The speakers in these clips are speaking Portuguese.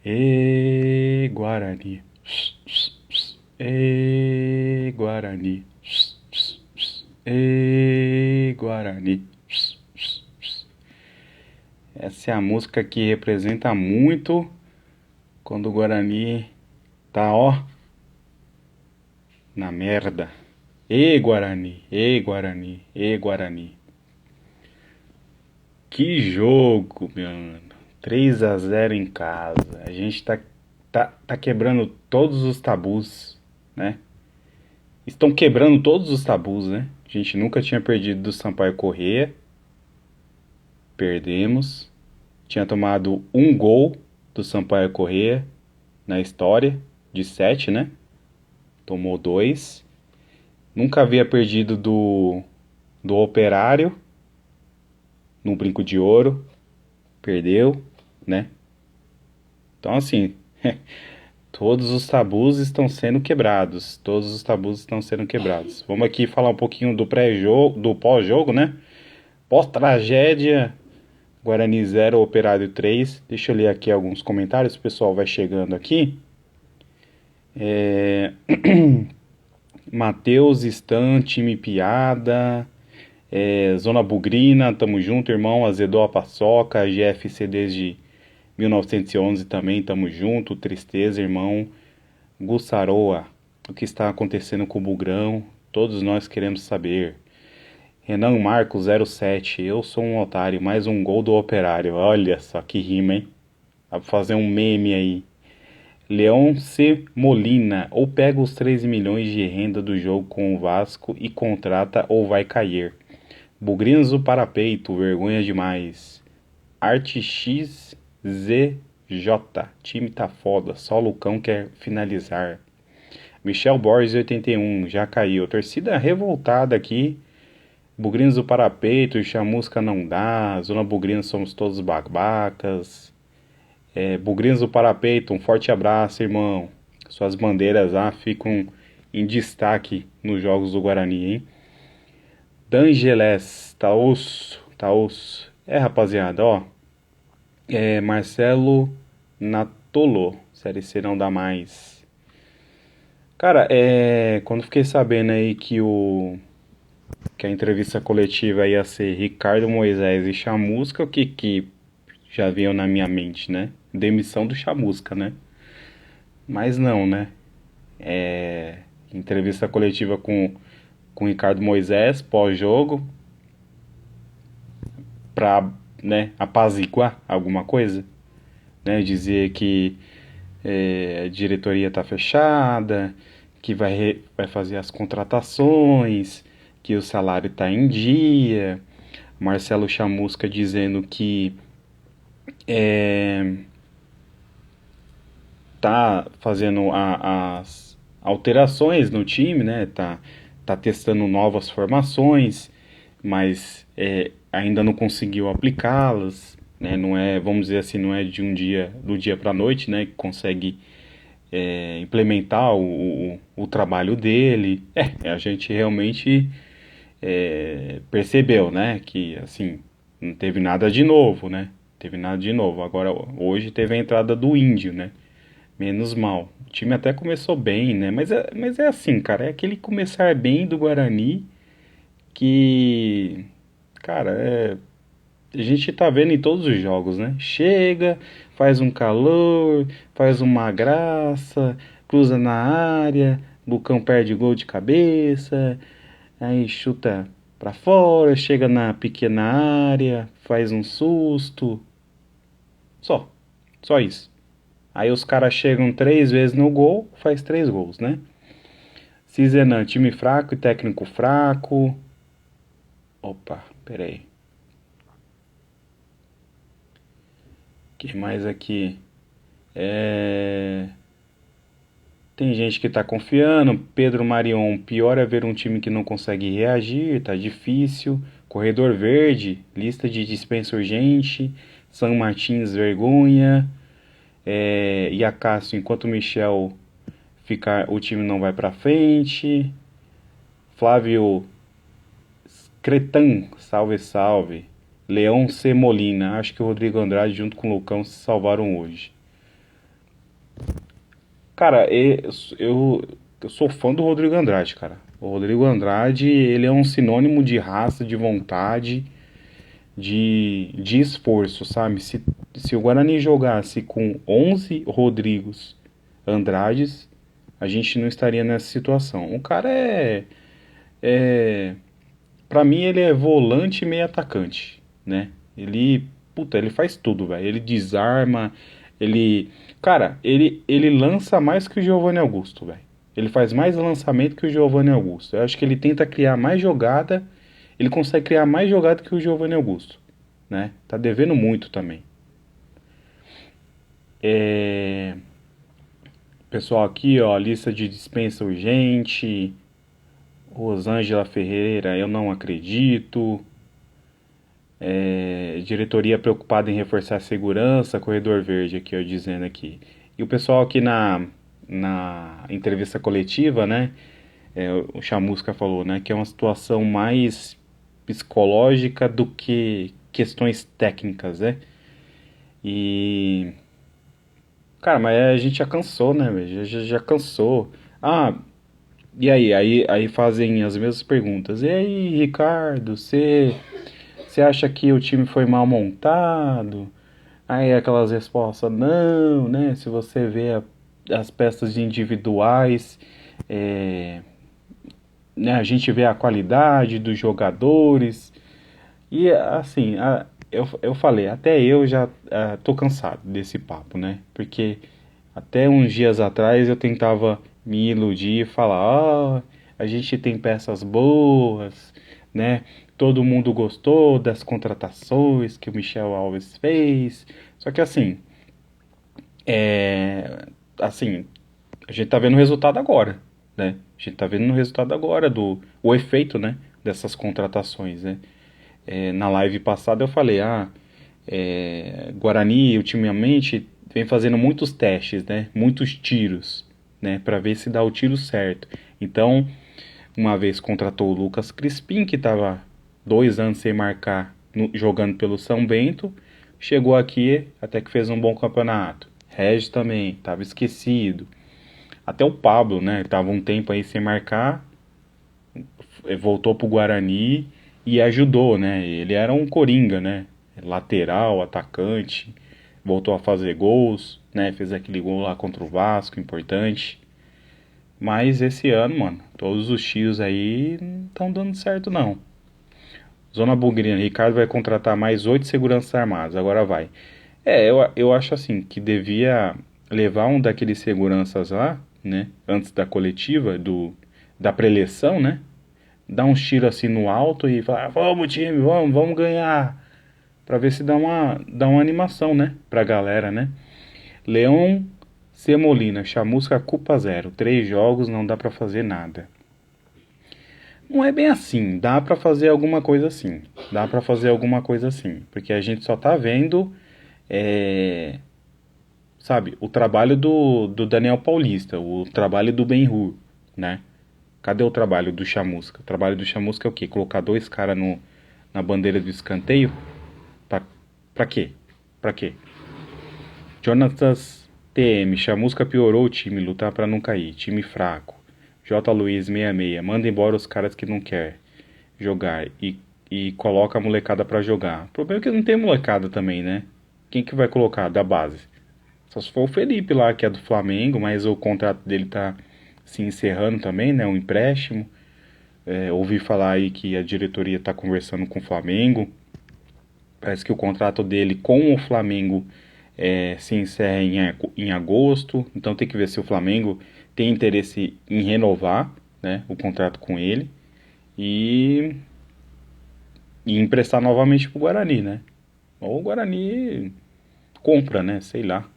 E Guarani. E Guarani. E Guarani. Essa é a música que representa muito quando o Guarani tá, ó, na merda. E Guarani, e Guarani, e Guarani. Que jogo, meu mano. 3-0 em casa. A gente tá quebrando todos os tabus, né? Estão quebrando todos os tabus, né? A gente nunca tinha perdido do Sampaio Corrêa. Perdemos. Tinha tomado um gol do Sampaio Corrêa na história, de 7, né? Tomou 2. Nunca havia perdido do Operário no Brinco de Ouro. Perdeu, né? Então, assim, todos os tabus estão sendo quebrados. Todos os tabus estão sendo quebrados. Vamos aqui falar um pouquinho do pré-jogo, do pós-jogo, né? Pós-tragédia, Guarani 0, Operário 3. Deixa eu ler aqui alguns comentários, o pessoal vai chegando aqui. Matheus, Stan, time piada. Zona Bugrina, tamo junto, irmão. Azedou a paçoca. GFC desde 1911 também, tamo junto. Tristeza, irmão. Gussaroa, o que está acontecendo com o Bugrão? Todos nós queremos saber. Renan Marcos 07, eu sou um otário, mais um gol do Operário. Olha só que rima, hein? Dá pra fazer um meme aí. Leão C. Molina, ou pega os 13 milhões de renda do jogo com o Vasco e contrata ou vai cair. Bugrinos do Parapeito, vergonha demais. Arte XZJ, time tá foda, só Lucão quer finalizar. Michel Borges 81, já caiu. Torcida revoltada aqui. Bugrinos do Parapeito, Chamusca não dá. Zona Bugrinos somos todos babacas. Bugrinos do Parapeito, um forte abraço, irmão. Suas bandeiras lá ficam em destaque nos jogos do Guarani, hein? D'Angeles, tá osso, tá osso. Rapaziada, ó. Marcelo Natolo, Série C não dá mais. Cara, quando fiquei sabendo aí que a entrevista coletiva ia ser Ricardo Moisés e Chamusca, o que já veio na minha mente, né? Demissão do Chamusca, né? Mas não, né? Entrevista coletiva com Ricardo Moisés, pós-jogo, pra, né, apaziguar alguma coisa, né? Dizer que a diretoria tá fechada, que vai fazer as contratações, que o salário tá em dia. Marcelo Chamusca dizendo que tá fazendo as alterações no time, né? Tá testando novas formações, mas ainda não conseguiu aplicá-las, né? Não é, vamos dizer assim, não é do dia para a noite, né? Que consegue implementar o trabalho dele. A gente realmente percebeu, né? Que assim não teve nada de novo, né? Teve nada de novo. Agora hoje teve a entrada do Índio, né? Menos mal. O time até começou bem, né? Mas é assim, cara. É aquele começar bem do Guarani que, cara, a gente tá vendo em todos os jogos, né? Chega, faz um calor, faz uma graça, cruza na área, Lucão perde gol de cabeça, aí chuta pra fora, chega na pequena área, faz um susto. Só. Só isso. Aí os caras chegam 3 vezes no gol, faz 3 gols, né? Cizenan, time fraco e técnico fraco. Opa, peraí. Que mais aqui? Tem gente que tá confiando. Pedro Marion, pior é ver um time que não consegue reagir, tá difícil. Corredor Verde, lista de dispensa urgente. São Martins, vergonha. E a Cássio, enquanto o Michel ficar, o time não vai pra frente. Flávio Cretan, salve, salve. Leão C. Molina, acho que o Rodrigo Andrade junto com o Lucão se salvaram hoje. Cara, eu sou fã do Rodrigo Andrade, cara. O Rodrigo Andrade, ele é um sinônimo de raça, de vontade, de esforço, sabe? Se o Guarani jogasse com 11 Rodrigos Andrades, a gente não estaria nessa situação. O cara é Pra mim, ele é volante e meio atacante, né? Ele faz tudo, velho. Ele desarma, ele, cara, ele lança mais que o Giovanni Augusto, velho. Ele faz mais lançamento que o Giovanni Augusto. Eu acho que ele tenta criar mais jogada, ele consegue criar mais jogada que o Giovanni Augusto, né? Tá devendo muito também. É... Pessoal aqui, ó, lista de dispensa urgente. Rosângela Ferreira, eu não acredito. Diretoria preocupada em reforçar a segurança, corredor verde aqui, ó, dizendo aqui. E o pessoal aqui na entrevista coletiva, né, o Chamusca falou, né, que é uma situação mais psicológica do que questões técnicas, né? E, cara, mas a gente já cansou, né, velho? Já cansou. Ah, e aí fazem as mesmas perguntas. E aí, Ricardo, você acha que o time foi mal montado? Aí aquelas respostas, não, né? Se você vê as peças individuais, é, né, a gente vê a qualidade dos jogadores. E assim, eu falei, até eu já tô cansado desse papo, né? Porque até uns dias atrás eu tentava me iludir e falar, a gente tem peças boas, né? Todo mundo gostou das contratações que o Michel Alves fez. Só que é, assim, a gente tá vendo o resultado agora, né? A gente tá vendo o resultado agora o efeito, né, dessas contratações, né? Na live passada eu falei, Guarani ultimamente vem fazendo muitos testes, né? Muitos tiros, né? Para ver se dá o tiro certo. Então, uma vez contratou o Lucas Crispim, que estava 2 anos sem marcar, jogando pelo São Bento. Chegou aqui, até que fez um bom campeonato. Regis também, estava esquecido. Até o Pablo, né? Tava um tempo aí sem marcar, voltou pro Guarani e ajudou, né? Ele era um coringa, né? Lateral, atacante, voltou a fazer gols, né? Fez aquele gol lá contra o Vasco, importante. Mas esse ano, mano, todos os tios aí não estão dando certo, não. Zona Bugrina, Ricardo vai contratar mais 8 seguranças armados, agora vai. Eu acho assim, que devia levar um daqueles seguranças lá, né? Antes da coletiva, da preleção, né? Dar uns tiros assim no alto e falar, vamos time, vamos ganhar. Pra ver se dá uma animação, né? Pra galera, né? Leão Semolina, Chamusca culpa zero. 3 jogos, não dá pra fazer nada. Não é bem assim, dá pra fazer alguma coisa assim. Dá pra fazer alguma coisa assim. Porque a gente só tá vendo, é, sabe, o trabalho do Daniel Paulista, o trabalho do Ben-Hur, né? Cadê o trabalho do Chamusca? O trabalho do Chamusca é o quê? Colocar dois caras na bandeira do escanteio? Pra, pra quê? Pra quê? Jonatas TM, Chamusca piorou o time, lutar pra não cair. Time fraco. J. Luiz 66, manda embora os caras que não quer jogar e coloca a molecada pra jogar. O problema é que não tem molecada também, né? Quem que vai colocar da base? Só se for o Felipe lá, que é do Flamengo, mas o contrato dele tá se encerrando também, né? Um empréstimo. Ouvi falar aí que a diretoria tá conversando com o Flamengo. Parece que o contrato dele com o Flamengo se encerra em agosto. Então tem que ver se o Flamengo tem interesse em renovar, né, o contrato com ele e, e emprestar novamente pro Guarani, né? Ou o Guarani compra, né? Sei lá.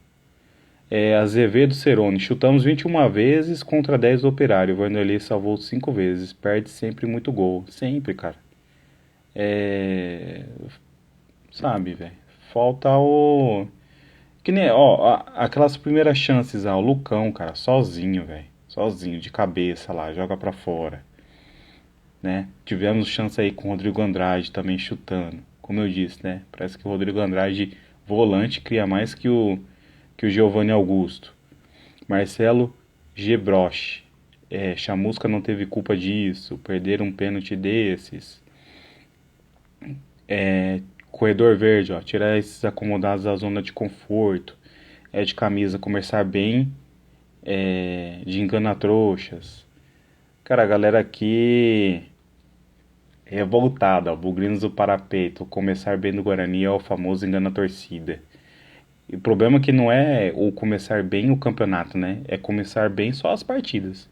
Azevedo Cerone, chutamos 21 vezes contra 10 do Operário. O Vanderlei salvou 5 vezes. Perde sempre muito gol. Sempre, cara. É. Sabe, velho. Falta o. Que nem, ó, aquelas primeiras chances, o Lucão, cara, sozinho, velho. Sozinho, de cabeça lá, joga pra fora, né? Tivemos chance aí com o Rodrigo Andrade também chutando. Como eu disse, né? Parece que o Rodrigo Andrade, volante, cria mais que o Giovanni Augusto. Marcelo Gebroche. Chamusca não teve culpa disso. Perder um pênalti desses. Corredor verde, ó. Tirar esses acomodados da zona de conforto. De camisa começar bem. De engana-trouxas. Cara, a galera aqui revoltada, ó. Bugrinos do Parapeito. Começar bem no Guarani é o famoso engana-torcida. E o problema é que não é o começar bem o campeonato, né? É começar bem só as partidas,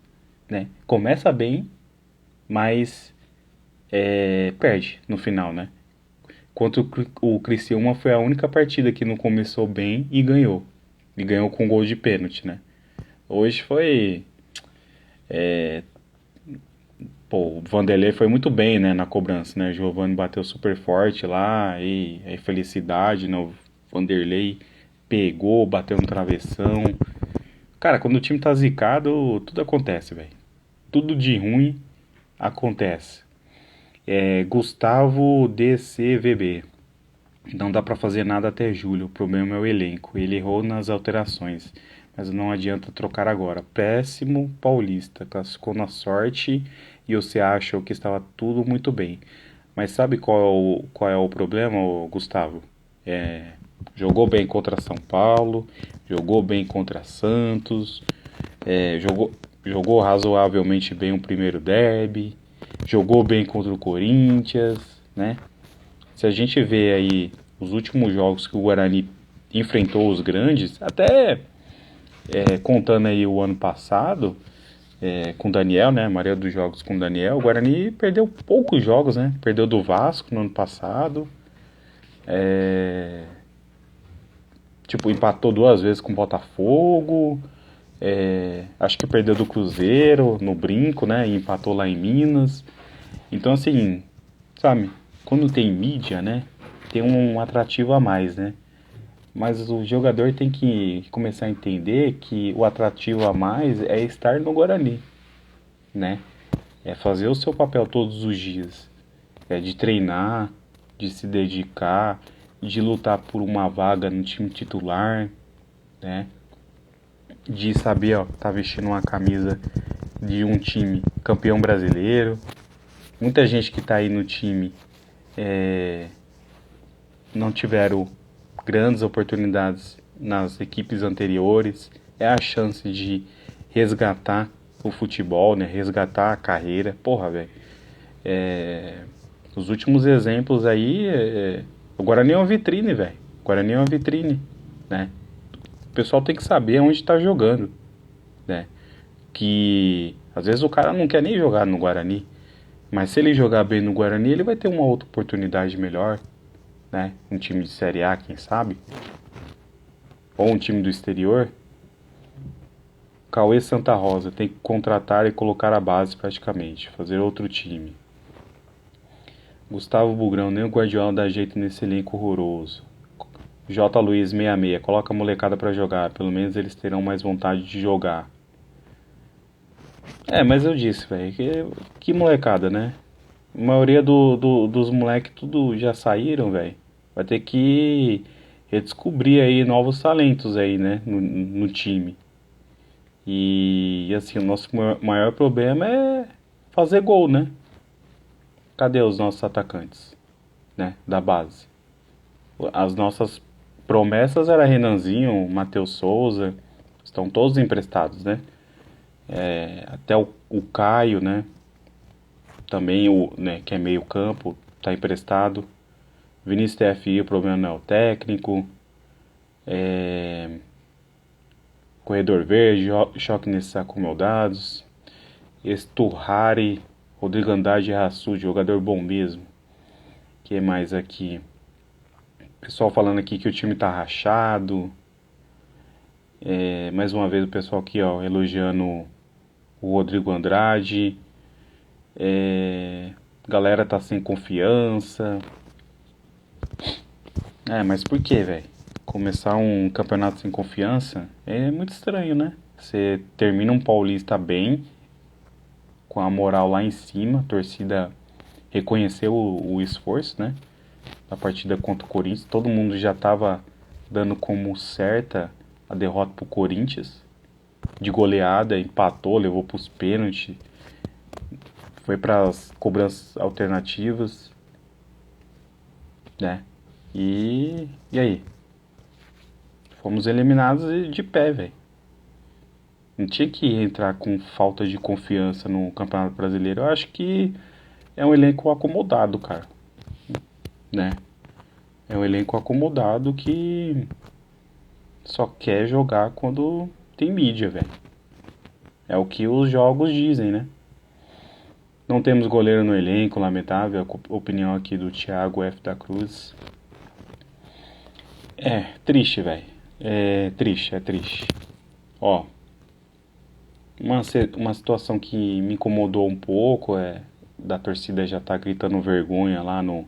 né? Começa bem, mas perde no final, né? Contra o Criciúma foi a única partida que não começou bem e ganhou. E ganhou com gol de pênalti, né? Hoje foi. Pô, o Vanderlei foi muito bem, né, na cobrança, né? Giovani bateu super forte lá e aí felicidade, né? O Vanderlei pegou, bateu no travessão. Cara, quando o time tá zicado, tudo acontece, velho. Tudo de ruim acontece. Gustavo DCVB. Não dá pra fazer nada até julho. O problema é o elenco. Ele errou nas alterações, mas não adianta trocar agora. Péssimo paulista. Classificou na sorte e você acha que estava tudo muito bem. Mas sabe qual é o problema, Gustavo? Jogou bem contra São Paulo, jogou bem contra Santos, jogou razoavelmente bem o primeiro derby, jogou bem contra o Corinthians, né? Se a gente vê aí os últimos jogos que o Guarani enfrentou os grandes, até contando aí o ano passado, com o Daniel, né? A maioria dos jogos com o Daniel, o Guarani perdeu poucos jogos, né? Perdeu do Vasco no ano passado, tipo, empatou duas vezes com o Botafogo, acho que perdeu do Cruzeiro no Brinco, né? E empatou lá em Minas. Então, assim, sabe? Quando tem mídia, né? Tem um atrativo a mais, né? Mas o jogador tem que começar a entender que o atrativo a mais é estar no Guarani, né? É fazer o seu papel todos os dias. É de treinar, de se dedicar, de lutar por uma vaga no time titular, né? De saber, ó, tá vestindo uma camisa de um time campeão brasileiro. Muita gente que tá aí no time não tiveram grandes oportunidades nas equipes anteriores. É a chance de resgatar o futebol, né? Resgatar a carreira. Porra, velho. Os últimos exemplos aí. O Guarani é uma vitrine, velho. O Guarani é uma vitrine, né? O pessoal tem que saber onde está jogando, né? Que às vezes o cara não quer nem jogar no Guarani, mas se ele jogar bem no Guarani, ele vai ter uma outra oportunidade melhor, né? Um time de Série A, quem sabe? Ou um time do exterior. Cauê Santa Rosa tem que contratar e colocar a base praticamente, fazer outro time. Gustavo Bugrão, nem o Guardiola dá jeito nesse elenco horroroso. J. Luiz 66, coloca a molecada pra jogar, pelo menos eles terão mais vontade de jogar. Mas eu disse, velho, que molecada, né? A maioria dos moleques tudo já saíram, velho. Vai ter que redescobrir aí novos talentos aí, né, no time. E assim, o nosso maior problema é fazer gol, né? Cadê os nossos atacantes, né, da base? As nossas promessas era Renanzinho, Matheus Souza, estão todos emprestados, né? Até o Caio, né? Também né, que é meio campo, tá emprestado. Vinícius TFI, o problema não é o técnico. Corredor Verde, choque nesses acomodados. Esturrari, Rodrigo Andrade e Rassus, jogador bom mesmo. Que mais aqui? Pessoal falando aqui que o time tá rachado. Mais uma vez o pessoal aqui, ó, elogiando o Rodrigo Andrade. Galera tá sem confiança. Mas por que, velho? Começar um campeonato sem confiança é muito estranho, né? Você termina um Paulista bem, com a moral lá em cima, a torcida reconheceu o esforço, né? Da partida contra o Corinthians, todo mundo já tava dando como certa a derrota pro Corinthians, de goleada, empatou, levou pros pênaltis, foi pras cobranças alternativas, né? E aí? Fomos eliminados de pé, velho. Não tinha que entrar com falta de confiança no Campeonato Brasileiro. Eu acho que é um elenco acomodado, cara, né? É um elenco acomodado que só quer jogar quando tem mídia, velho. É o que os jogos dizem, né? Não temos goleiro no elenco, lamentável. A opinião aqui do Thiago F. da Cruz. É, triste, velho. É triste, é triste. Ó, uma situação que me incomodou um pouco é da torcida já tá gritando vergonha lá no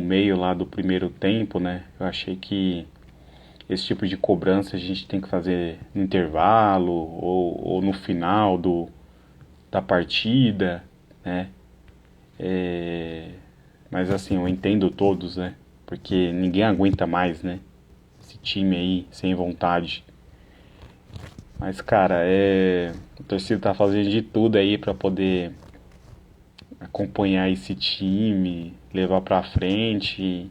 meio lá do primeiro tempo, né? Eu achei que esse tipo de cobrança a gente tem que fazer no intervalo ou no final da partida, né? É, mas assim, eu entendo todos, né? Porque ninguém aguenta mais, né? Esse time aí, sem vontade. Mas, cara, a torcida tá fazendo de tudo aí pra poder acompanhar esse time, levar pra frente.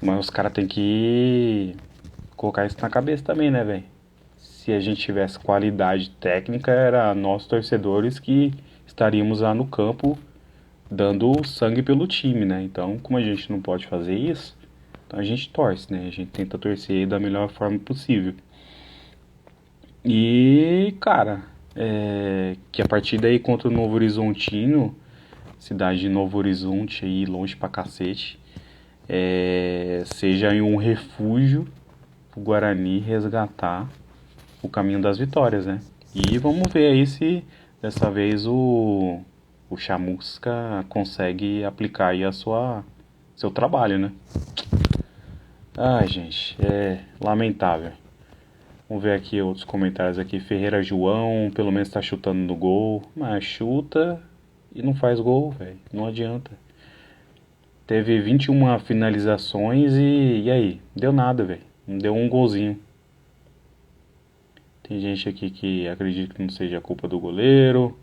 Mas os caras têm que colocar isso na cabeça também, né, velho? Se a gente tivesse qualidade técnica, era nós torcedores que estaríamos lá no campo dando sangue pelo time, né? Então, como a gente não pode fazer isso, então a gente torce, né? A gente tenta torcer da melhor forma possível. E, cara, que a partir daí contra o Novo Horizontino, cidade de Novo Horizonte aí, longe pra cacete, seja em um refúgio o Guarani resgatar o caminho das vitórias, né? E vamos ver aí se dessa vez o Chamusca consegue aplicar aí seu trabalho, né? Ai, gente, é lamentável. Vamos ver aqui outros comentários aqui. Ferreira João, pelo menos tá chutando no gol. Mas chuta e não faz gol, velho. Não adianta. Teve 21 finalizações e aí? Deu nada, velho. Não deu um golzinho. Tem gente aqui que acredita que não seja culpa do goleiro.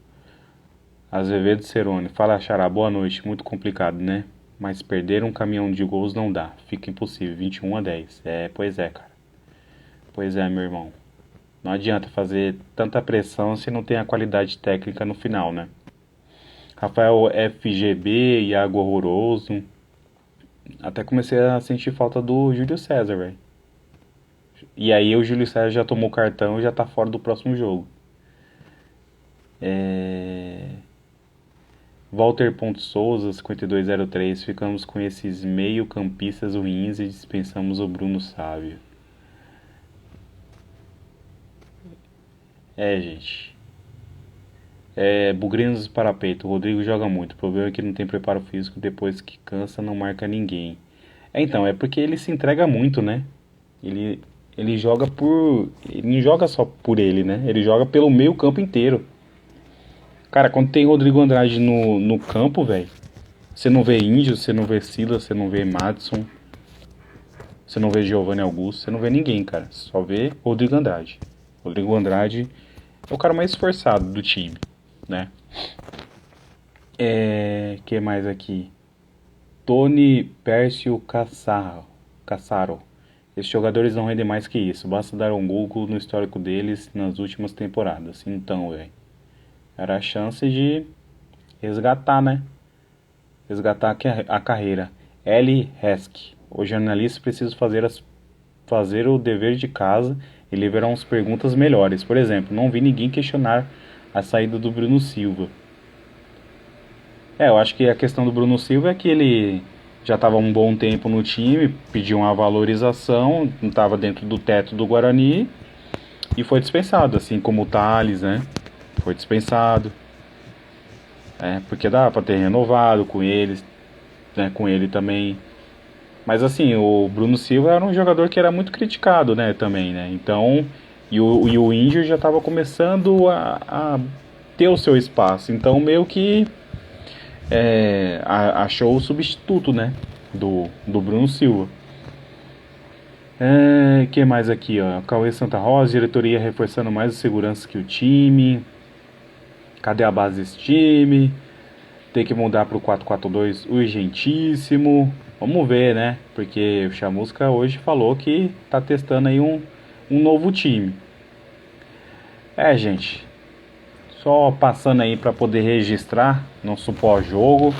Azevedo Cerone. Fala, Xará. Boa noite. Muito complicado, né? Mas perder um caminhão de gols não dá. Fica impossível. 21-10. Pois é, cara. Pois é, meu irmão. Não adianta fazer tanta pressão se não tem a qualidade técnica no final, né? Rafael FGB, Iago Horroroso. Até comecei a sentir falta do Júlio César, velho. E aí o Júlio César já tomou cartão e já tá fora do próximo jogo. Walter Ponte Souza, 5203. Ficamos com esses meio-campistas ruins e dispensamos o Bruno Sávio. Gente. Bugrinos para peito. O Rodrigo joga muito. O problema é que não tem preparo físico. Depois que cansa, não marca ninguém. Então, é porque ele se entrega muito, né? Ele joga por. Ele não joga só por ele, né? Ele joga pelo meio campo inteiro. Cara, quando tem Rodrigo Andrade no campo, velho, você não vê Índio, você não vê Silas, você não vê Madison, você não vê Giovanni Augusto, você não vê ninguém, cara. Só vê Rodrigo Andrade. Rodrigo Andrade é o cara mais esforçado do time, né? Que mais aqui? Tony Pércio Cassaro. Esses jogadores não rendem mais que isso. Basta dar um Google no histórico deles nas últimas temporadas. Então, velho, era a chance de resgatar, né? Resgatar a carreira. L. Hesk. Os jornalistas precisam fazer o dever de casa e liberar umas perguntas melhores. Por exemplo, não vi ninguém questionar a saída do Bruno Silva. Eu acho que a questão do Bruno Silva é que ele já estava um bom tempo no time, pediu uma valorização, não estava dentro do teto do Guarani e foi dispensado, assim como o Thales, né? Foi dispensado. Porque dá para ter renovado com eles, né? Com ele também. Mas assim, o Bruno Silva era um jogador que era muito criticado, né? Também, né? Então, e o Índio já estava começando a ter o seu espaço. Então, meio que achou o substituto, né? Do Bruno Silva. Que mais aqui, ó? Cauê Santa Rosa, diretoria reforçando mais a segurança que o time. Cadê a base desse time? Tem que mudar pro 4-4-2 urgentíssimo. Vamos ver, né? Porque o Chamusca hoje falou que tá testando aí um novo time. Gente, só passando aí para poder registrar nosso pós-jogo.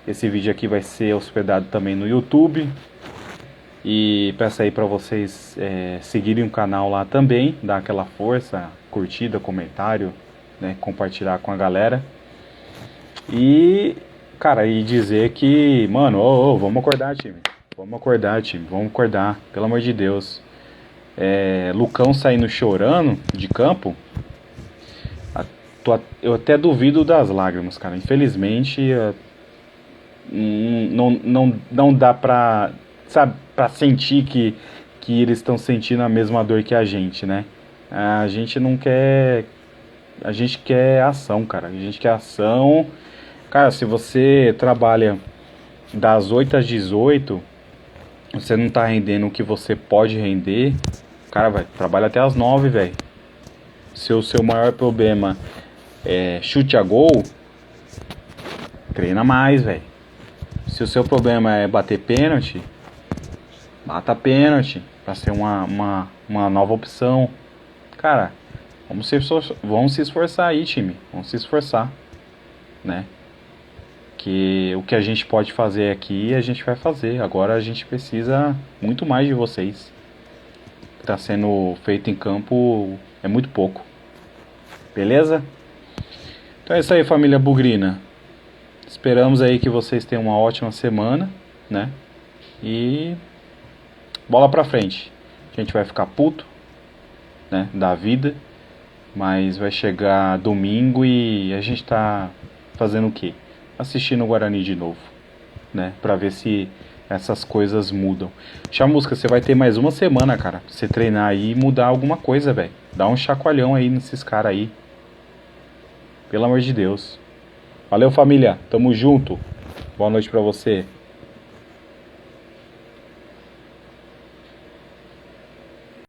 Esse vídeo aqui vai ser hospedado também no YouTube. E peço aí para vocês seguirem o canal lá também, dar aquela força, curtida, comentário, né, compartilhar com a galera. E, cara, e dizer que, mano, vamos acordar, time. Vamos acordar, time. Vamos acordar, pelo amor de Deus. Lucão saindo chorando de campo. Eu até duvido das lágrimas, cara. Infelizmente, não dá pra, sabe, pra sentir que eles estão sentindo a mesma dor que a gente, né? A gente não quer. A gente quer ação, cara. A gente quer ação. Cara, se você trabalha das 8 às 18, você não tá rendendo o que você pode render, cara, vai, trabalha até às 9, velho. Se o seu maior problema é chute a gol, treina mais, velho. Se o seu problema é bater pênalti, bata pênalti, pra ser uma nova opção. Cara, vamos se esforçar aí, time. Vamos se esforçar, né? Que o que a gente pode fazer aqui, a gente vai fazer. Agora a gente precisa muito mais de vocês. O que está sendo feito em campo é muito pouco. Beleza? Então é isso aí, família bugrina. Esperamos aí que vocês tenham uma ótima semana, né? E bola pra frente. A gente vai ficar puto, né, da vida, mas vai chegar domingo e a gente tá fazendo o quê? Assistindo o Guarani de novo, né? Pra ver se essas coisas mudam. Chamusca, você vai ter mais uma semana, cara, pra você treinar aí e mudar alguma coisa, velho. Dá um chacoalhão aí nesses caras aí. Pelo amor de Deus. Valeu, família. Tamo junto. Boa noite pra você.